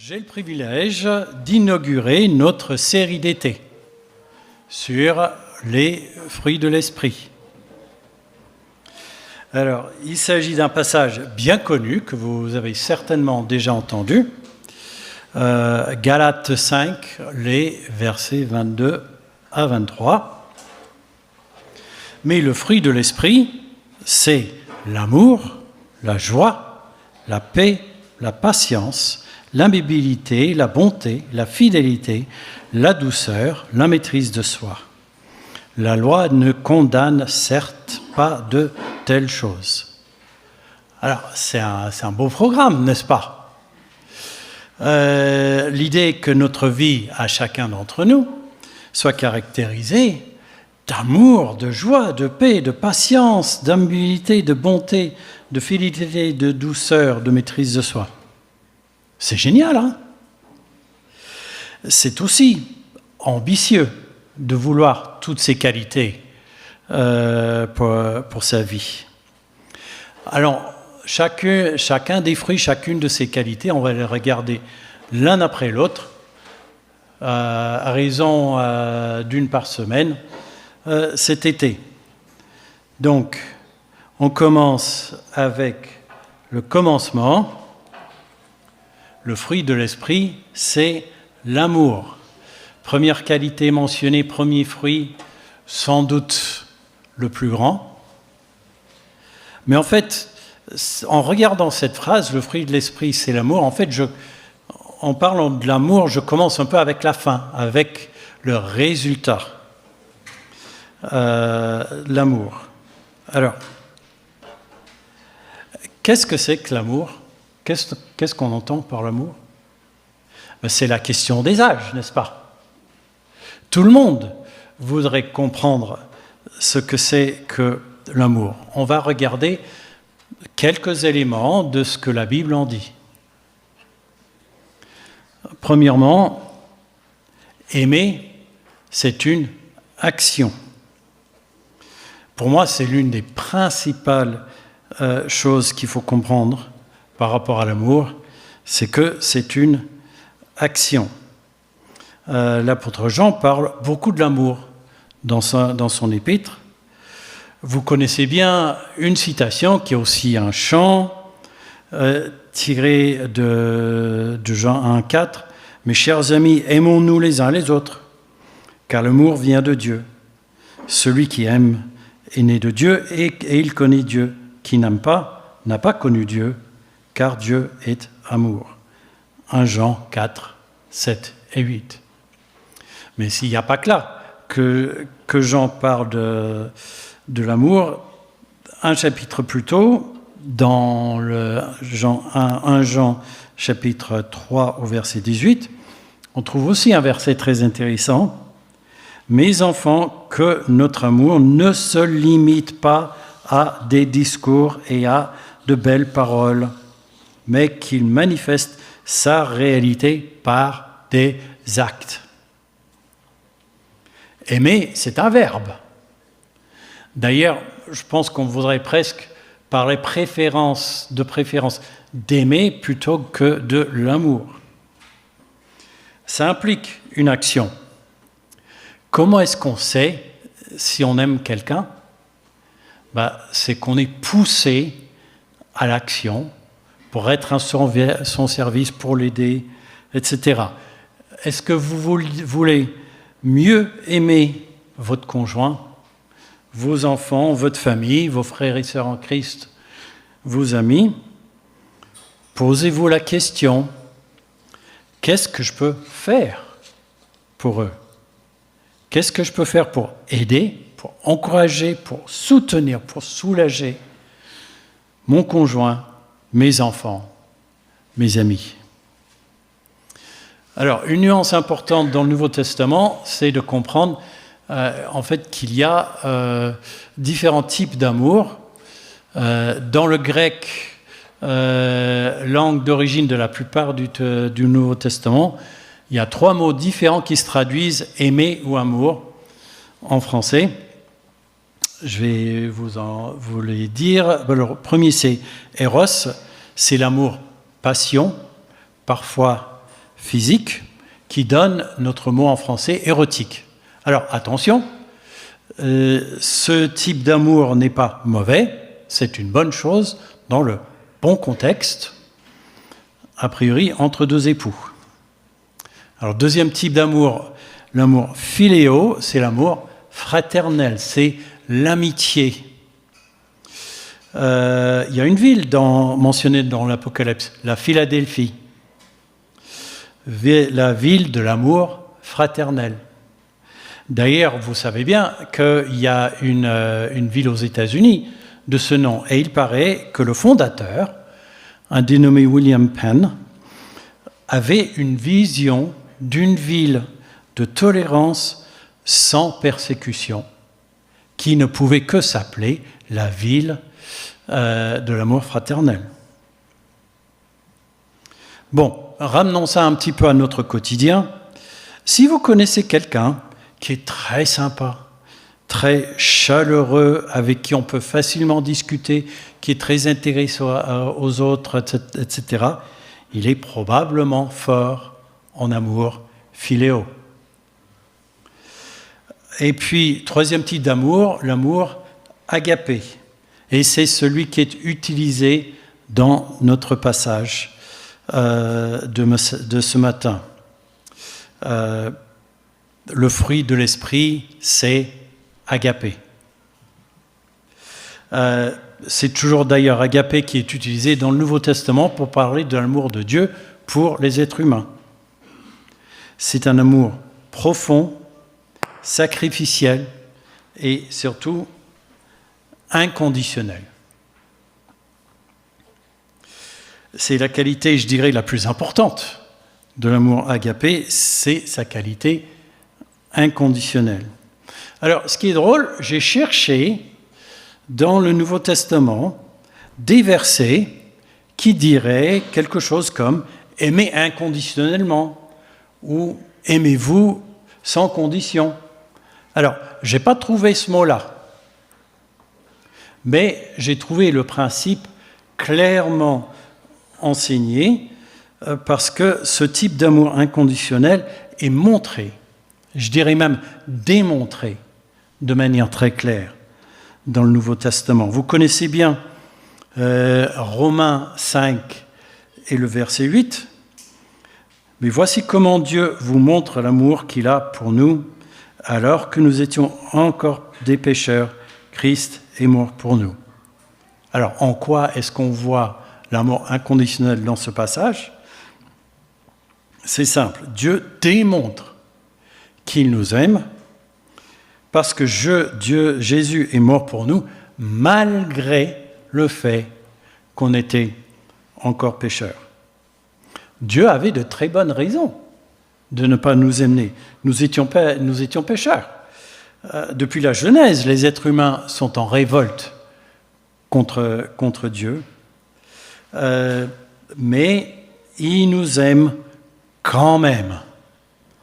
J'ai le privilège d'inaugurer notre série d'été sur les fruits de l'esprit. Alors, il s'agit d'un passage bien connu que vous avez certainement déjà entendu, Galates 5, les versets 22 à 23. Mais le fruit de l'esprit, c'est l'amour, la joie, la paix, la patience, l'amabilité, la bonté, la fidélité, la douceur, la maîtrise de soi. La loi ne condamne certes pas de telles choses. Alors, c'est un beau programme, n'est-ce pas ? L'idée que notre vie, à chacun d'entre nous, soit caractérisée d'amour, de joie, de paix, de patience, d'amabilité, de bonté, de fidélité, de douceur, de maîtrise de soi. C'est génial, hein ? C'est aussi ambitieux de vouloir toutes ces qualités pour sa vie. Alors, chacun des fruits, chacune de ces qualités, on va les regarder l'un après l'autre, à raison d'une par semaine, cet été. Donc, on commence avec le commencement. Le fruit de l'esprit, c'est l'amour. Première qualité mentionnée, premier fruit, sans doute le plus grand. Mais en fait, en regardant cette phrase, le fruit de l'esprit, c'est l'amour, en fait, en parlant de l'amour, je commence un peu avec la fin, avec le résultat. L'amour. Alors, qu'est-ce que c'est que l'amour ? Qu'est-ce qu'on entend par l'amour ? C'est la question des âges, n'est-ce pas ? Tout le monde voudrait comprendre ce que c'est que l'amour. On va regarder quelques éléments de ce que la Bible en dit. Premièrement, aimer, c'est une action. Pour moi, c'est l'une des principales choses qu'il faut comprendre par rapport à l'amour, c'est que c'est une action. L'apôtre Jean parle beaucoup de l'amour dans son épître. Vous connaissez bien une citation qui est aussi un chant tiré de Jean 1,4. « Mes chers amis, aimons-nous les uns les autres, car l'amour vient de Dieu. Celui qui aime est né de Dieu et il connaît Dieu. Qui n'aime pas n'a pas connu Dieu, car Dieu est amour. » 1 Jean 4, 7 et 8. Mais s'il n'y a pas que là que Jean parle de l'amour, un chapitre plus tôt, dans le 1 Jean chapitre 3 au verset 18, on trouve aussi un verset très intéressant. « Mes enfants, que notre amour ne se limite pas à des discours et à de belles paroles, mais qu'il manifeste sa réalité par des actes. » Aimer, c'est un verbe. D'ailleurs, je pense qu'on voudrait presque parler de préférence d'aimer plutôt que de l'amour. Ça implique une action. Comment est-ce qu'on sait si on aime quelqu'un ? C'est qu'on est poussé à l'action pour être à son service, pour l'aider, etc. Est-ce que vous voulez mieux aimer votre conjoint, vos enfants, votre famille, vos frères et sœurs en Christ, vos amis ? Posez-vous la question, qu'est-ce que je peux faire pour eux ? Qu'est-ce que je peux faire pour aider, pour encourager, pour soutenir, pour soulager mon conjoint, mes enfants, mes amis ? Alors, une nuance importante dans le Nouveau Testament, c'est de comprendre en fait qu'il y a différents types d'amour. Dans le grec, langue d'origine de la plupart du Nouveau Testament, il y a 3 mots différents qui se traduisent « aimer » ou « amour » en français. Je vais vous les dire. Le premier, c'est « eros », c'est l'amour passion, parfois physique qui donne notre mot en français érotique. Alors attention, ce type d'amour n'est pas mauvais, c'est une bonne chose dans le bon contexte, a priori entre deux époux. Alors deuxième type d'amour, l'amour philéo, c'est l'amour fraternel, c'est l'amitié. Il y a une ville mentionnée dans l'Apocalypse, la Philadelphie, la ville de l'amour fraternel. D'ailleurs, vous savez bien qu'il y a une ville aux États-Unis de ce nom, et il paraît que le fondateur, un dénommé William Penn, avait une vision d'une ville de tolérance sans persécution, qui ne pouvait que s'appeler la ville de l'amour fraternel. Bon, ramenons ça un petit peu à notre quotidien. Si vous connaissez quelqu'un qui est très sympa, très chaleureux, avec qui on peut facilement discuter, qui est très intéressé aux autres, etc., il est probablement fort en amour philéo. Et puis, troisième type d'amour, l'amour agapé. Et c'est celui qui est utilisé dans notre passage de ce matin. Le fruit de l'esprit, c'est agapé. C'est toujours d'ailleurs agapé qui est utilisé dans le Nouveau Testament pour parler de l'amour de Dieu pour les êtres humains. C'est un amour profond, sacrificiel et surtout inconditionnel. C'est la qualité, je dirais, la plus importante de l'amour agapé, c'est sa qualité inconditionnelle. Alors, ce qui est drôle, j'ai cherché dans le Nouveau Testament des versets qui diraient quelque chose comme « aimez inconditionnellement » ou « aimez-vous sans condition ». Alors, je n'ai pas trouvé ce mot-là, mais j'ai trouvé le principe clairement enseigné parce que ce type d'amour inconditionnel est montré, je dirais même démontré de manière très claire dans le Nouveau Testament. Vous connaissez bien Romains 5 et le verset 8. « Mais voici comment Dieu vous montre l'amour qu'il a pour nous, alors que nous étions encore des pécheurs, Christ est mort pour nous. » Alors, en quoi est-ce qu'on voit l'amour inconditionnel dans ce passage ? C'est simple, Dieu démontre qu'il nous aime parce que Jésus est mort pour nous malgré le fait qu'on était encore pécheurs. Dieu avait de très bonnes raisons de ne pas nous aimer. Nous étions pécheurs. Depuis la Genèse, les êtres humains sont en révolte contre Dieu, mais il nous aime quand même.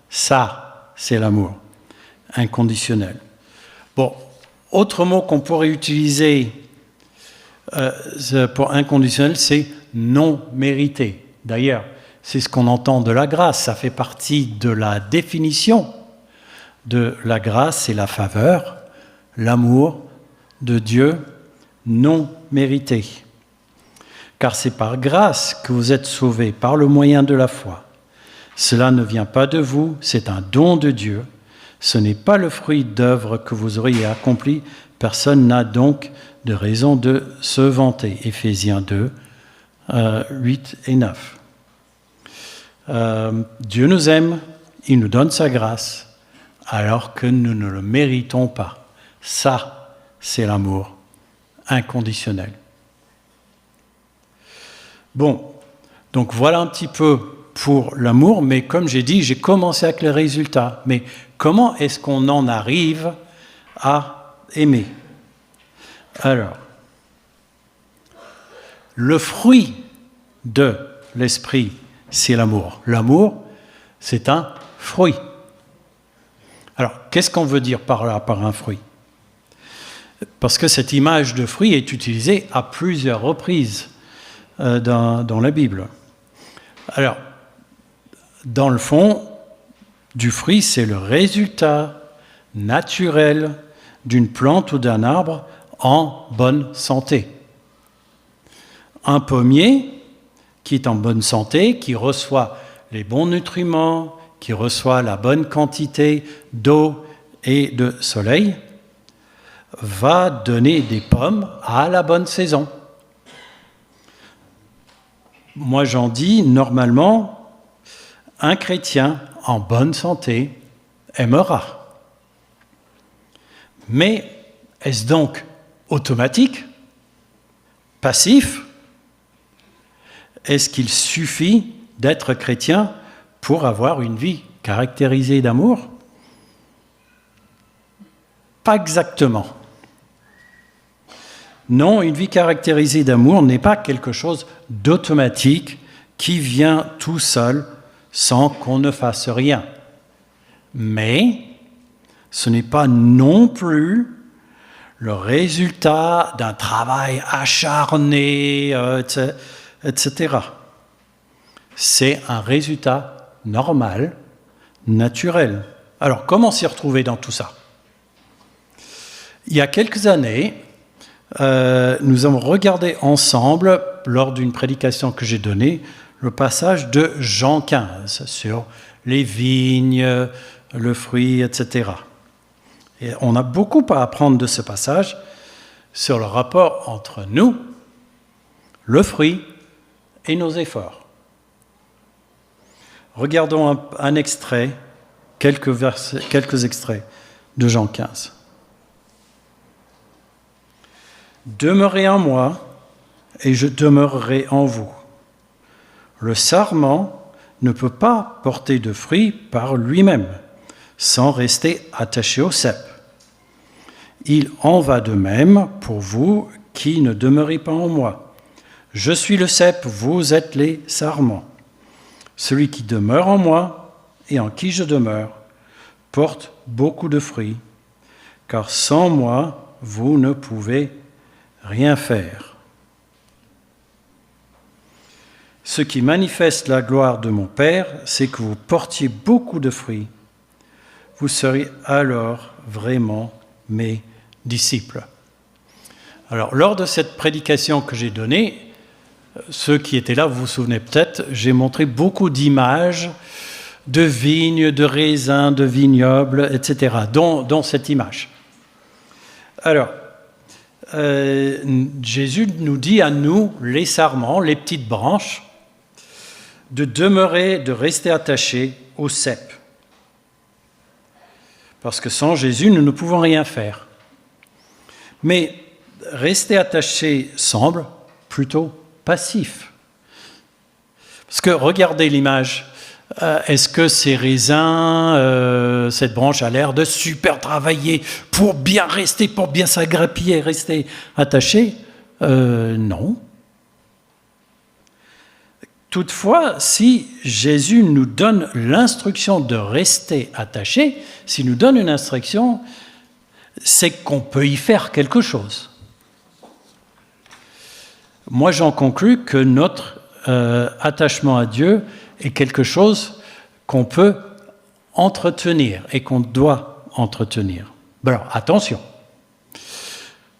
Ça, c'est l'amour inconditionnel. Bon, autre mot qu'on pourrait utiliser pour inconditionnel, c'est non mérité. D'ailleurs, c'est ce qu'on entend de la grâce. Ça fait partie de la définition de la grâce et la faveur, l'amour de Dieu non mérité. Car c'est par grâce que vous êtes sauvés, par le moyen de la foi. Cela ne vient pas de vous, c'est un don de Dieu. Ce n'est pas le fruit d'œuvres que vous auriez accompli. Personne n'a donc de raison de se vanter. Éphésiens 2, 8 et 9. Dieu nous aime, il nous donne sa grâce, alors que nous ne le méritons pas. Ça, c'est l'amour inconditionnel. Bon, donc voilà un petit peu pour l'amour, mais comme j'ai dit, j'ai commencé avec les résultats. Mais comment est-ce qu'on en arrive à aimer ? Alors, le fruit de l'esprit, c'est l'amour. L'amour, c'est un fruit. Alors, qu'est-ce qu'on veut dire par là, par un fruit ? Parce que cette image de fruit est utilisée à plusieurs reprises dans la Bible. Alors, Dans le fond, du fruit, c'est le résultat naturel d'une plante ou d'un arbre en bonne santé. Un pommier qui est en bonne santé, qui reçoit les bons nutriments, qui reçoit la bonne quantité d'eau et de soleil, va donner des pommes à la bonne saison. Moi, j'en dis, normalement, un chrétien en bonne santé aimera. Mais est-ce donc automatique, passif? Est-ce qu'il suffit d'être chrétien pour avoir une vie caractérisée d'amour? Pas exactement. Non, une vie caractérisée d'amour n'est pas quelque chose d'automatique qui vient tout seul sans qu'on ne fasse rien. Mais ce n'est pas non plus le résultat d'un travail acharné, etc. C'est un résultat normal, naturel. Alors, comment s'y retrouver dans tout ça? Il y a quelques années, nous avons regardé ensemble, lors d'une prédication que j'ai donnée, le passage de Jean 15 sur les vignes, le fruit, etc. Et on a beaucoup à apprendre de ce passage sur le rapport entre nous, le fruit et nos efforts. Regardons un extrait, quelques extraits de Jean 15. Demeurez en moi, et je demeurerai en vous. Le sarment ne peut pas porter de fruits par lui-même, sans rester attaché au cep. Il en va de même pour vous qui ne demeurez pas en moi. Je suis le cep, vous êtes les sarments. Celui qui demeure en moi et en qui je demeure porte beaucoup de fruits, car sans moi, vous ne pouvez rien faire. Ce qui manifeste la gloire de mon Père, c'est que vous portiez beaucoup de fruits. Vous serez alors vraiment mes disciples. Alors, lors de cette prédication que j'ai donnée, ceux qui étaient là, vous vous souvenez peut-être, j'ai montré beaucoup d'images de vignes, de raisins, de vignobles, etc., dont cette image. Alors, Jésus nous dit à nous, les sarments, les petites branches, de demeurer, de rester attachés au cep. Parce que sans Jésus, nous ne pouvons rien faire. Mais rester attaché semble plutôt passif. Parce que regardez l'image. Est-ce que ces raisins, cette branche a l'air de super travailler pour bien rester, pour bien s'agripper, rester attaché? Non. Toutefois, si Jésus nous donne l'instruction de rester attaché, s'il nous donne une instruction, c'est qu'on peut y faire quelque chose. Moi, j'en conclus que notre attachement à Dieu est quelque chose qu'on peut entretenir et qu'on doit entretenir. Alors, attention,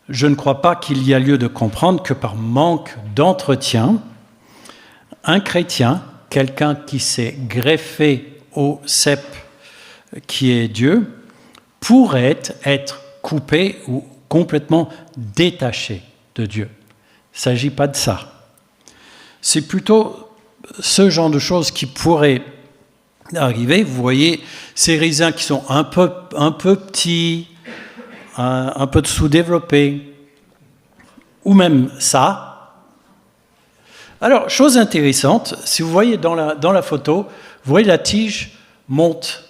je ne crois pas qu'il y a lieu de comprendre que par manque d'entretien, un chrétien, quelqu'un qui s'est greffé au cep qui est Dieu, pourrait être coupé ou complètement détaché de Dieu. Il ne s'agit pas de ça. C'est plutôt ce genre de choses qui pourrait arriver. Vous voyez ces raisins qui sont un peu petits, un peu sous-développés, ou même ça. Alors, chose intéressante, si vous voyez dans la photo, vous voyez la tige monte.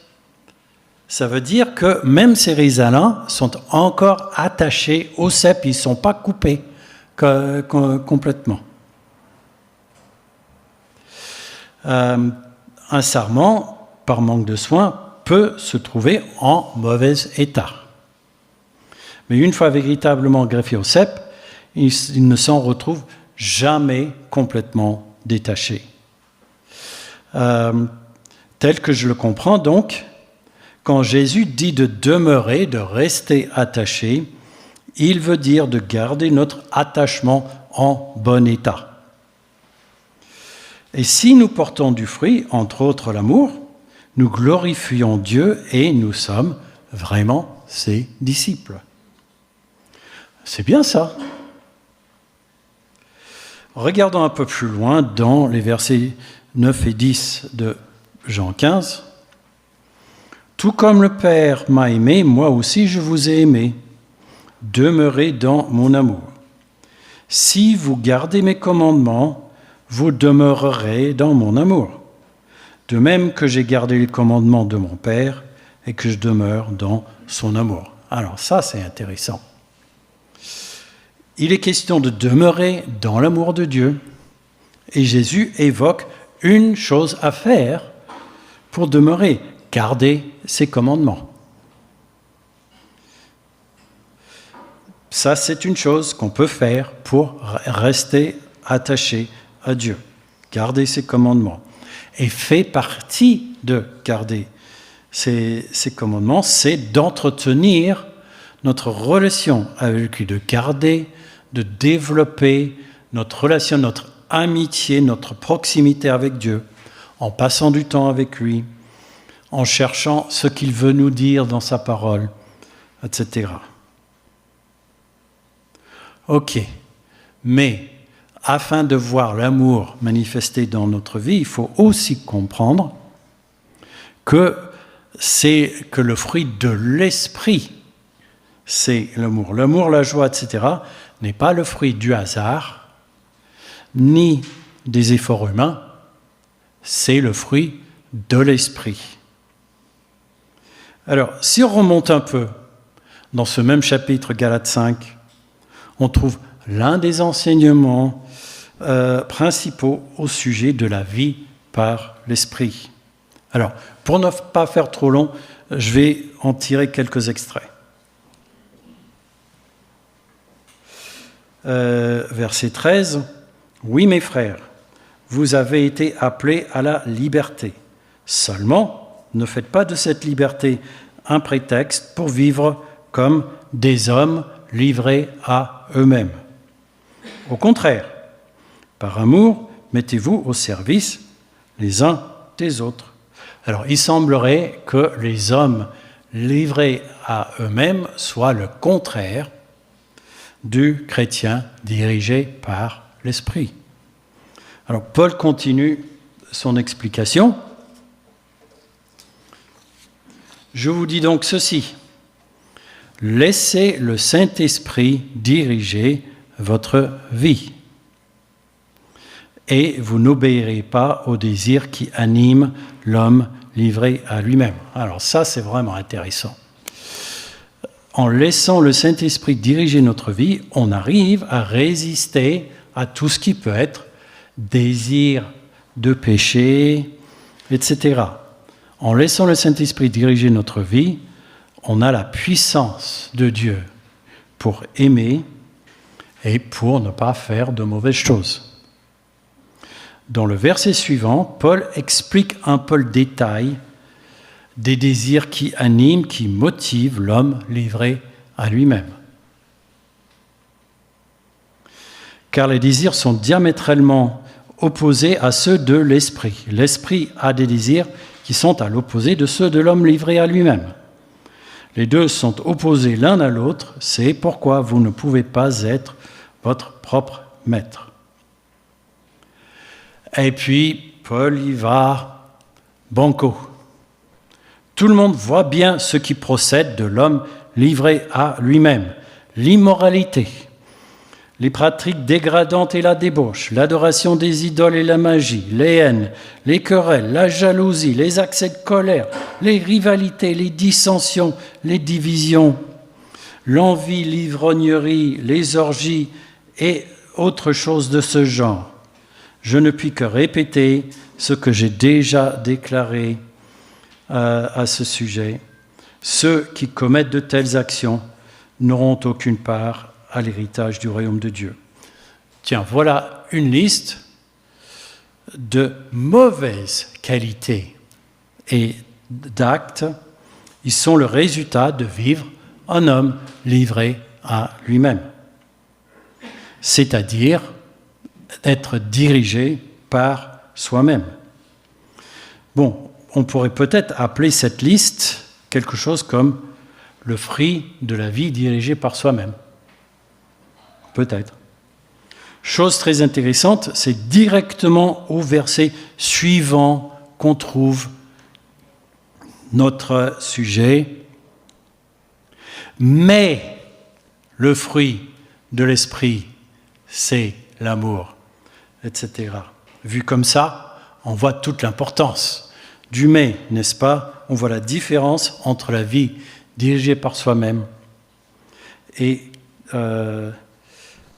Ça veut dire que même ces raisins-là sont encore attachés au cep, ils ne sont pas coupés complètement. Un sarment, par manque de soins, peut se trouver en mauvais état. Mais une fois véritablement greffé au cep, il ne s'en retrouve jamais complètement détaché. Tel que je le comprends donc, quand Jésus dit de demeurer, de rester attaché, il veut dire de garder notre attachement en bon état. Et si nous portons du fruit, entre autres l'amour, nous glorifions Dieu et nous sommes vraiment ses disciples. C'est bien ça. Regardons un peu plus loin dans les versets 9 et 10 de Jean 15. « Tout comme le Père m'a aimé, moi aussi je vous ai aimé. Demeurez dans mon amour. Si vous gardez mes commandements, vous demeurerez dans mon amour. De même que j'ai gardé les commandements de mon Père et que je demeure dans son amour. » Alors ça, c'est intéressant. Il est question de demeurer dans l'amour de Dieu. Et Jésus évoque une chose à faire pour demeurer, garder ses commandements. Ça, c'est une chose qu'on peut faire pour rester attaché à Dieu, garder ses commandements. Et fait partie de garder ces commandements, c'est d'entretenir notre relation avec lui, de garder, de développer notre relation, notre amitié, notre proximité avec Dieu, en passant du temps avec lui, en cherchant ce qu'il veut nous dire dans sa parole, etc. Ok, mais afin de voir l'amour manifesté dans notre vie, il faut aussi comprendre que le fruit de l'esprit, c'est l'amour. L'amour, la joie, etc., n'est pas le fruit du hasard, ni des efforts humains, c'est le fruit de l'esprit. Alors, si on remonte un peu dans ce même chapitre, Galates 5, on trouve l'un des enseignements principaux au sujet de la vie par l'esprit. Alors, pour ne pas faire trop long, je vais en tirer quelques extraits. Verset 13, « Oui, mes frères, vous avez été appelés à la liberté. Seulement, ne faites pas de cette liberté un prétexte pour vivre comme des hommes livrés à eux-mêmes. Au contraire, par amour, mettez-vous au service les uns des autres. » Alors, il semblerait que les hommes livrés à eux-mêmes soient le contraire du chrétien dirigé par l'Esprit. Alors, Paul continue son explication. « Je vous dis donc ceci, laissez le Saint-Esprit diriger votre vie. Et vous n'obéirez pas aux désirs qui animent l'homme livré à lui-même. » Alors ça, c'est vraiment intéressant. En laissant le Saint-Esprit diriger notre vie, on arrive à résister à tout ce qui peut être désir de péché, etc. En laissant le Saint-Esprit diriger notre vie, on a la puissance de Dieu pour aimer et pour ne pas faire de mauvaises choses. Dans le verset suivant, Paul explique un peu le détail des désirs qui animent, qui motivent l'homme livré à lui-même. Car les désirs sont diamétralement opposés à ceux de l'esprit. L'esprit a des désirs qui sont à l'opposé de ceux de l'homme livré à lui-même. Les deux sont opposés l'un à l'autre, c'est pourquoi vous ne pouvez pas être votre propre maître. Et puis, Paul y va banco. Tout le monde voit bien ce qui procède de l'homme livré à lui-même. L'immoralité, les pratiques dégradantes et la débauche, l'adoration des idoles et la magie, les haines, les querelles, la jalousie, les accès de colère, les rivalités, les dissensions, les divisions, l'envie, l'ivrognerie, les orgies et autres choses de ce genre. Je ne puis que répéter ce que j'ai déjà déclaré à ce sujet. Ceux qui commettent de telles actions n'auront aucune part à l'héritage du royaume de Dieu. Tiens, voilà une liste de mauvaises qualités et d'actes, ils sont le résultat de vivre un homme livré à lui-même. C'est-à-dire être dirigé par soi-même. Bon, on pourrait peut-être appeler cette liste quelque chose comme le fruit de la vie dirigée par soi-même. Peut-être. Chose très intéressante, c'est directement au verset suivant qu'on trouve notre sujet. Mais le fruit de l'esprit, c'est l'amour, etc. Vu comme ça, on voit toute l'importance du mais, n'est-ce pas? On voit la différence entre la vie dirigée par soi-même et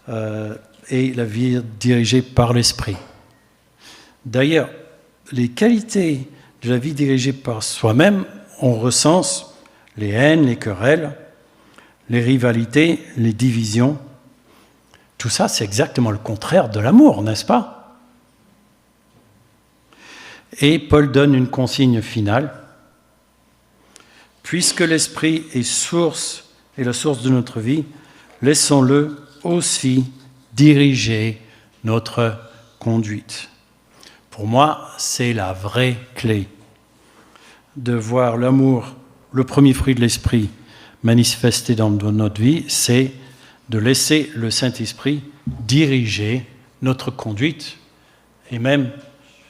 la vie dirigée par l'esprit. D'ailleurs, les qualités de la vie dirigée par soi-même, on recense les haines, les querelles, les rivalités, les divisions. Tout ça, c'est exactement le contraire de l'amour, n'est-ce pas? Et Paul donne une consigne finale. Puisque l'esprit est la source de notre vie, laissons-le aussi diriger notre conduite. Pour moi, c'est la vraie clé de voir l'amour, le premier fruit de l'esprit manifesté dans notre vie, c'est de laisser le Saint-Esprit diriger notre conduite et même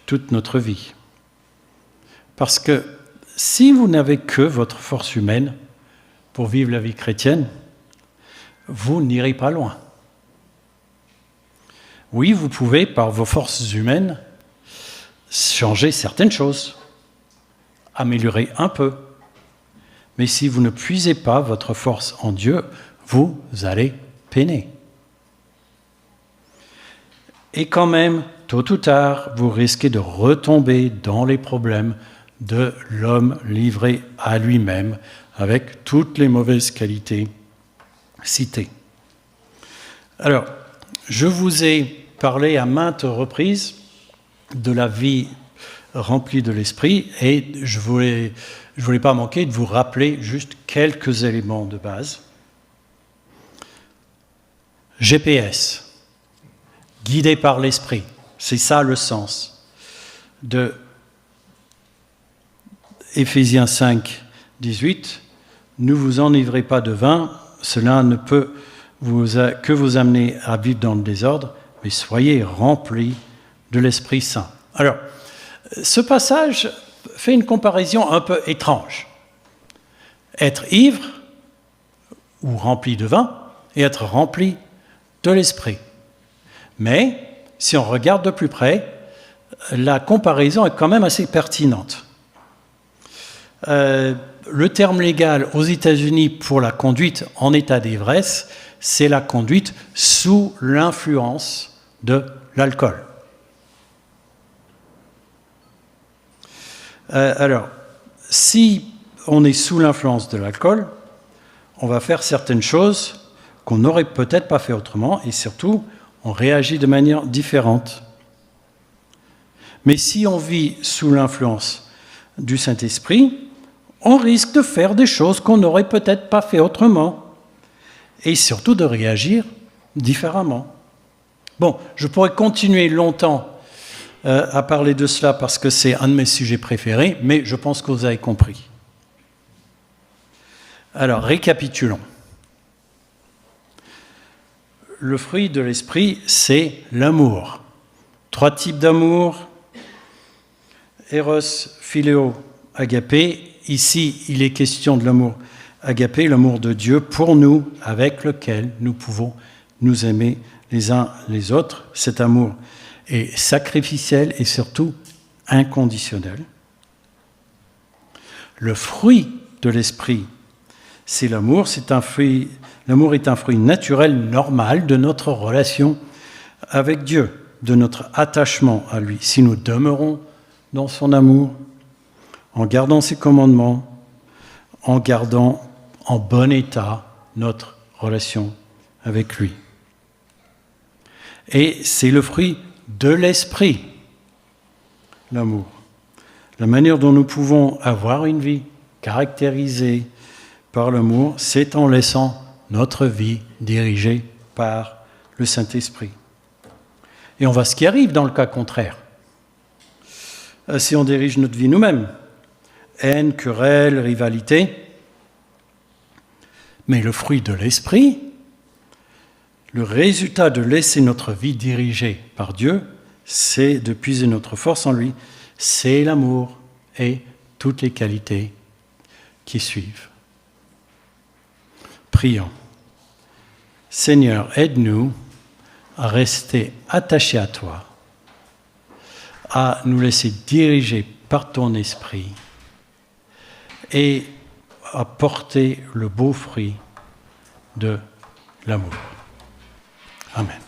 toute notre vie. Parce que si vous n'avez que votre force humaine pour vivre la vie chrétienne, vous n'irez pas loin. Oui, vous pouvez, par vos forces humaines, changer certaines choses, améliorer un peu. Mais si vous ne puisez pas votre force en Dieu, vous allez peiner. Et quand même, tôt ou tard, vous risquez de retomber dans les problèmes de l'homme livré à lui-même, avec toutes les mauvaises qualités citées. Alors, je vous ai parlé à maintes reprises de la vie remplie de l'esprit, et je voulais pas manquer de vous rappeler juste quelques éléments de base. GPS, guidé par l'esprit, c'est ça le sens de Éphésiens 5, 18. Ne vous enivrez pas de vin, cela ne peut que vous amener à vivre dans le désordre, mais soyez remplis de l'Esprit Saint. Alors, ce passage fait une comparaison un peu étrange. Être ivre ou rempli de vin et être rempli de l'Esprit. Mais, si on regarde de plus près, la comparaison est quand même assez pertinente. Le terme légal aux États-Unis pour la conduite en état d'ivresse, c'est la conduite sous l'influence de l'alcool. Alors, si on est sous l'influence de l'alcool, on va faire certaines choses qu'on n'aurait peut-être pas fait autrement, et surtout, on réagit de manière différente. Mais si on vit sous l'influence du Saint-Esprit, on risque de faire des choses qu'on n'aurait peut-être pas fait autrement, et surtout de réagir différemment. Bon, je pourrais continuer longtemps à parler de cela parce que c'est un de mes sujets préférés, mais je pense que vous avez compris. Alors, récapitulons. Le fruit de l'esprit, c'est l'amour. 3 types d'amour. Eros, philéo, agapé. Ici, il est question de l'amour agapé, l'amour de Dieu pour nous, avec lequel nous pouvons nous aimer les uns les autres. Cet amour est sacrificiel et surtout inconditionnel. Le fruit de l'esprit, c'est l'amour. L'amour est un fruit naturel, normal de notre relation avec Dieu, de notre attachement à lui. Si nous demeurons dans son amour, en gardant ses commandements, en gardant en bon état notre relation avec lui. Et c'est le fruit de l'esprit, l'amour. La manière dont nous pouvons avoir une vie caractérisée par l'amour, c'est en laissant notre vie dirigée par le Saint-Esprit. Et on voit ce qui arrive dans le cas contraire. Si on dirige notre vie nous-mêmes, haine, querelle, rivalité, mais le fruit de l'Esprit, le résultat de laisser notre vie dirigée par Dieu, c'est de puiser notre force en lui, c'est l'amour et toutes les qualités qui suivent. Prions. Seigneur, aide-nous à rester attachés à toi, à nous laisser diriger par ton esprit et à porter le beau fruit de l'amour. Amen.